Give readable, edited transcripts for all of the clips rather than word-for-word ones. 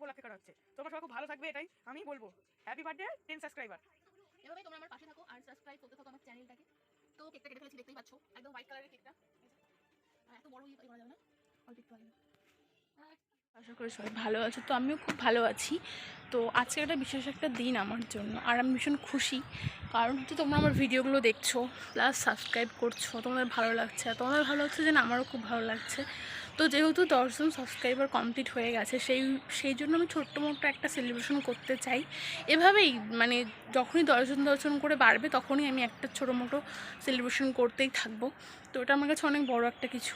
উপলক্ষে করা হচ্ছে। তোমরা সবাই খুব ভালো থাকবে এটাই আমি বলবো। Happy birthday 10 subscriber. এভাবেই তোমরা আমার পাশে থাকো আর সাবস্ক্রাইব করতে থাকো আমার চ্যানেলটাকে। তো কেকটা কেটে ফেলেছি, দেখতেই পাচ্ছ একদম হোয়াইট কালারের কেকটা। এত বড় ইয়ে করা যাবে না, অল্প একটু আগে। আশা করি সবাই ভালো আছো। তো আমিও খুব ভালো আছি। তো আজকে একটা বিশেষ একটা দিন আমার জন্য, আর আমি ভীষণ খুশি। কারণ হচ্ছে তোমরা আমার ভিডিওগুলো দেখছো, প্লাস সাবস্ক্রাইব করছো, তোমাদের ভালো লাগছে। আর তোমাদের ভালো লাগছে যে আমারও খুব ভালো লাগছে। তো যেহেতু 10 জন সাবস্ক্রাইবার কমপ্লিট হয়ে গেছে, সেই জন্য আমি ছোট্ট মোটো একটা সেলিব্রেশন করতে চাই। এভাবেই মানে যখনই 10 জন করে বাড়বে তখনই আমি একটা ছোটো মোটো সেলিব্রেশন করতেই থাকবো। তো এটা আমার কাছে অনেক বড় একটা কিছু।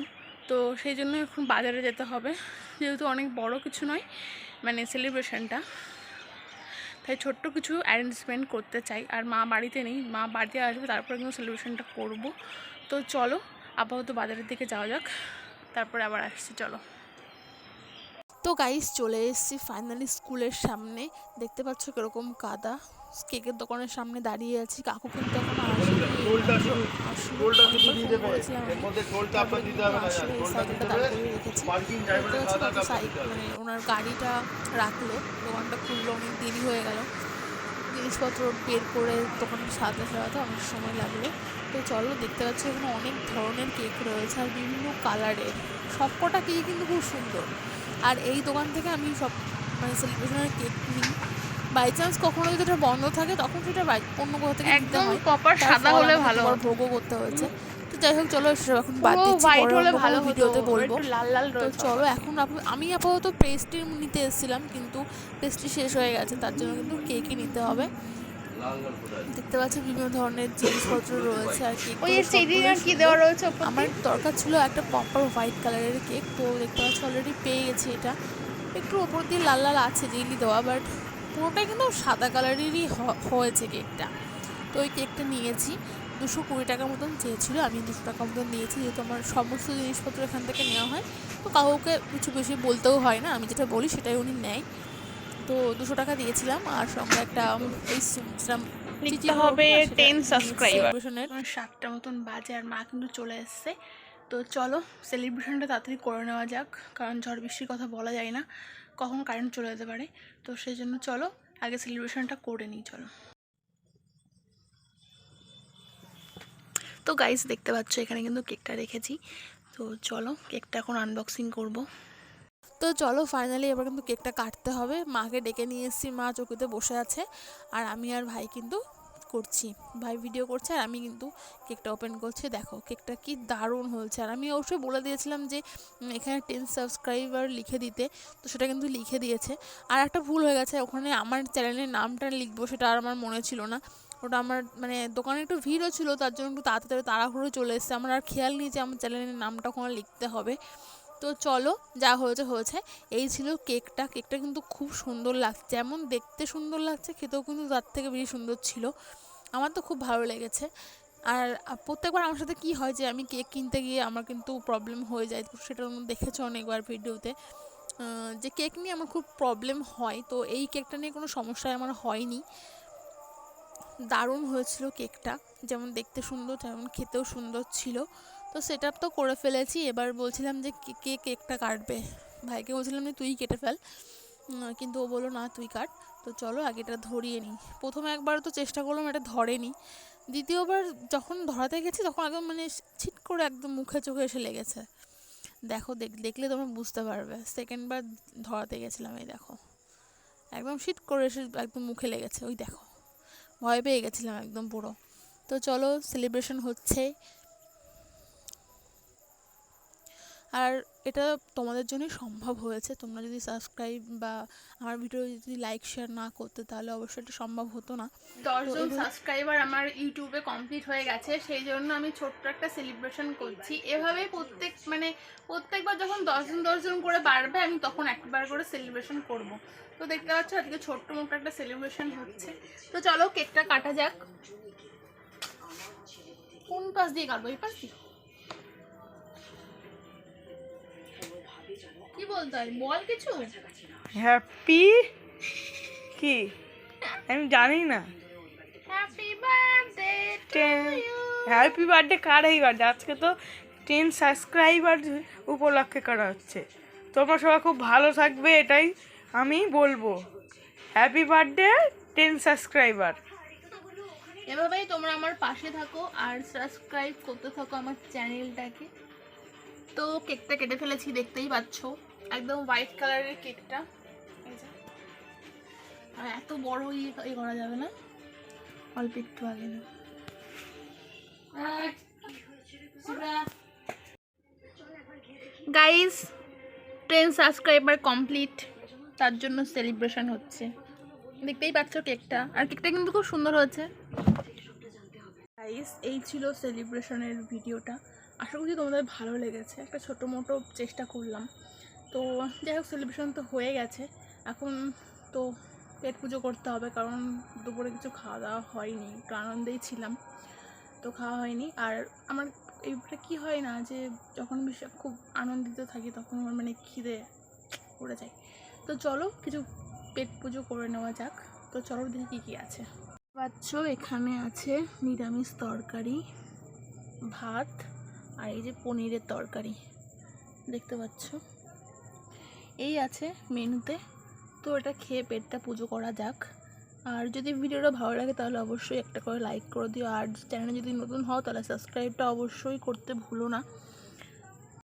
তো সেই জন্য এখন বাজারে যেতে হবে, যেহেতু অনেক বড় কিছু নয় মানে সেলিব্রেশনটা, তাই ছোট্ট কিছু অ্যারেঞ্জমেন্ট করতে চাই। আর মা বাড়িতে নেই, মা বাড়িতে আসবে তারপরে কিন্তু সেলিব্রেশনটা করব। তো চলো আপাতত বাজারের দিকে যাওয়া যাক, তারপরে আবার আসছি। চলো। তো গাইস চলে এসেছি ফাইনালি স্কুলের সামনে। দেখতে পাচ্ছ কিরকম কাদা। কেকের দোকানের সামনে দাঁড়িয়ে আছি, কাকু কিন্তু এখন মানে ওনার গাড়িটা রাখলো, দোকানটা খুললো, অনেক দেরি হয়ে গেল, জিনিসপত্র বের করে দোকানটা সাজাতে অনেক সময় লাগলো। তো চলো, দেখতে পাচ্ছ এখানে অনেক ধরনের কেক রয়েছে আর বিভিন্ন কালারের, সবকটা কেক কিন্তু খুব সুন্দর। আর এই দোকান থেকে আমি সব মানে সেলিব্রেশনের কেক নিই। বাই চান্স কখনো যদি এটা বন্ধ থাকে তখন সেটা অন্য কোথা থেকে নিতে হয়। প্রপার সাদা হলে ভালো, ভোগও করতে হয়েছে। তো যাই হোক চলো, সেসব এখন বাদ দিচ্ছি, পরে অন্য কোনো ভিডিওতে বলবো। লাল লাল তো চলো, এখন আমি আপাতত পেস্ট্রি নিতে এসেছিলাম, কিন্তু পেস্ট্রি শেষ হয়ে গেছে, তার জন্য কিন্তু কেকই নিতে হবে। দেখতে পাচ্ছি বিভিন্ন ধরনের জিনিসপত্র রয়েছে আর কেক কি দেওয়া রয়েছে। আমার দরকার ছিল একটা প্রপার হোয়াইট কালারের কেক। তো দেখতে পাচ্ছি অলরেডি পেয়ে গেছি। এটা একটু ওপর দিয়ে লাল লাল আছে জেলি দেওয়া, বাট পুরোটাই কিন্তু সাদা কালারেরই হয়েছে কেকটা। তো ওই কেকটা নিয়েছি, 220 টাকা মতন চেয়েছিল, আমি 200 টাকা মতন নিয়েছি, যেহেতু আমার সমস্ত জিনিসপত্র এখান থেকে নেওয়া হয়। তো কাউকে কিছু বেশি বলতেও হয় না, আমি যেটা বলি সেটাই উনি নেয়। তো 200 টাকা দিয়েছিলাম, আর সঙ্গে একটা লিখতে হবে 10 সাবস্ক্রাইবার। 7টা মতন বাজে আর মা কিন্তু চলে এসছে। তো চলো সেলিব্রেশনটা তাড়াতাড়ি করে নেওয়া যাক, কারণ ঝড় বৃষ্টির কথা বলা যায় না, কখন কারেন্ট চলে যেতে পারে। তো সেই জন্য চলো আগে সেলিব্রেশনটা করে নিই। চলো। তো গাইস দেখতে পাচ্ছ এখানে কিন্তু কেকটা রেখেছি। তো চলো কেকটা এখন আনবক্সিং করব। তো চলো ফাইনালি এবার কিন্তু কেকটা কাটতে হবে। মাকে ডেকে নিয়ে এসেছি, মা চৌকিতে বসে আছে, আর আমি আর ভাই কিন্তু করছি, ভাই ভিডিও করছে আর আমি কিন্তু কেকটা ওপেন করছি। দেখো কেকটা কি দারুণ হয়েছে। আর আমি অবশ্যই বলে দিয়েছিলাম যে এখানে 10 সাবস্ক্রাইবার লিখে দিতে, তো সেটা কিন্তু লিখে দিয়েছে। আর একটা ভুল হয়ে গেছে, ওখানে আমার চ্যানেলের নামটা লিখবো সেটা আর আমার মনে ছিল না। ওটা আমার মানে দোকানে একটু ভিড়ও ছিল, তার জন্য একটু তাড়াহুড়ো চলে এসেছে, আমার আর খেয়াল নেই যে আমার চ্যানেলের নামটা ওখানে লিখতে হবে। তো চলো যা হয়েছে হয়েছে। এই ছিল কেকটা। কেকটা কিন্তু খুব সুন্দর লাগছে, যেমন দেখতে সুন্দর লাগছে, খেতেও কিন্তু তার থেকে বেশি সুন্দর ছিল। আমার তো খুব ভালো লেগেছে। আর প্রত্যেকবার আমার সাথে কি হয় যে আমি কেক কিনতে গিয়ে আমার কিন্তু প্রবলেম হয়ে যায়, তো সেটা দেখেছো অনেকবার ভিডিওতে, যে কেক নিয়ে আমার খুব প্রবলেম হয়। তো এই কেকটা নিয়ে কোনো সমস্যাই আমার হয়নি। দারুণ হয়েছিল কেকটা, যেমন দেখতে সুন্দর তেমন খেতেও সুন্দর ছিল। তো সেট আপ তো করে ফেলেছি, এবার বলছিলাম যে কে কেকটা কাটবে। ভাইকে বলছিলাম যে তুই কেটে ফেল, কিন্তু ও বললো না তুই কাট। তো চলো আগে এটা ধরিয়ে নিই। প্রথমে একবার তো চেষ্টা করলাম, এটা ধরেনি। দ্বিতীয়বার যখন ধরাতে গেছি তখন একদম মানে ছিট করে একদম মুখে চোখে এসে লেগেছে। দেখো দেখলে তোমরা বুঝতে পারবে। সেকেন্ডবার ধরাতে গেছিলাম, এই দেখো একদম শিট করে এসে একদম মুখে লেগেছে, ওই দেখো ভয় পেয়ে গেছিলাম একদম পুরো। তো চলো সেলিব্রেশন হচ্ছে, আর এটা তোমাদের জন্যই সম্ভব হয়েছে। তোমরা যদি সাবস্ক্রাইব বা আমার ভিডিও যদি লাইক শেয়ার না করতে, তাহলে অবশ্যই এটা সম্ভব হতো না। 10 জন সাবস্ক্রাইবার আমার ইউটিউবে কমপ্লিট হয়ে গেছে, সেই জন্য আমি ছোট্ট একটা সেলিব্রেশন করছি। এভাবে প্রত্যেকবার যখন 10 জন করে বাড়বে আমি তখন একবার করে সেলিব্রেশন করব। তো দেখতে পাচ্ছ আজকে ছোট্ট মোটো একটা সেলিব্রেশন হচ্ছে। তো চলো কেকটা কাটা যাক। কোন পাশ দিয়ে কাটবো? এই পাশ দিয়ে? কি বলতে হয় বল কিছু। হ্যাপি কি আমি জানি না। Happy birthday to you. Happy birthday কার এই বার্থডে? আজকে তো 10 সাবস্ক্রাইবার উপলক্ষে করা হচ্ছে। তোমরা সবাই খুব ভালো থাকবে এটাই আমি বলবো হ্যাপি বার্থডে 10 সাবস্ক্রাইবার। এভাবেই তোমরা আমার পাশে থাকো আর সাবস্ক্রাইব করতে থাকো আমার চ্যানেলটাকে। তো কেকটা কেটে ফেলেছি, দেখতেই পাচ্ছ একদম হোয়াইট কালারের কেকটা। এই যে, আর এত বড় ইয়ে করা যাবে না, অল্প একটু আগে না। গাইস 10 সাবস্ক্রাইবার কমপ্লিট, তার জন্য সেলিব্রেশন হচ্ছে। দেখতেই পাচ্ছ কেকটা, আর কেকটা কিন্তু খুব সুন্দর হয়েছে। গাইস এই ছিল সেলিব্রেশনের ভিডিওটা, আশা করি তোমাদের ভালো লেগেছে। একটা ছোটো মোটো চেষ্টা করলাম। তো যাই হোক, সেলিব্রেশন তো হয়ে গেছে, এখন তো পেট পুজো করতে হবে, কারণ দুপুরে কিছু খাওয়া দাওয়া হয়নি, একটু আনন্দেই ছিলাম, তো খাওয়া হয়নি। আর আমার এইটা কি হয় না যে যখন বেশি খুব আনন্দিত থাকি তখন আমার মানে খিদে পড়ে যায়। তো চলো কিছু পেট পুজো করে নেওয়া যাক। তো চলো দেখি কী কী আছে। পাচ্ছ এখানে আছে নিরামিষ তরকারি, ভাত, আর এই যে পনিরের তরকারি দেখতে পাচ্ছ, এই আছে মেনুতে। তো এটা খেয়ে পেটটা পুজো করা যাক। আর যদি ভিডিওটা ভালো লাগে তাহলে অবশ্যই একটা করে লাইক করে দিও, আর চ্যানেলে যদি নতুন হও তাহলে সাবস্ক্রাইবটা অবশ্যই করতে ভুলো না।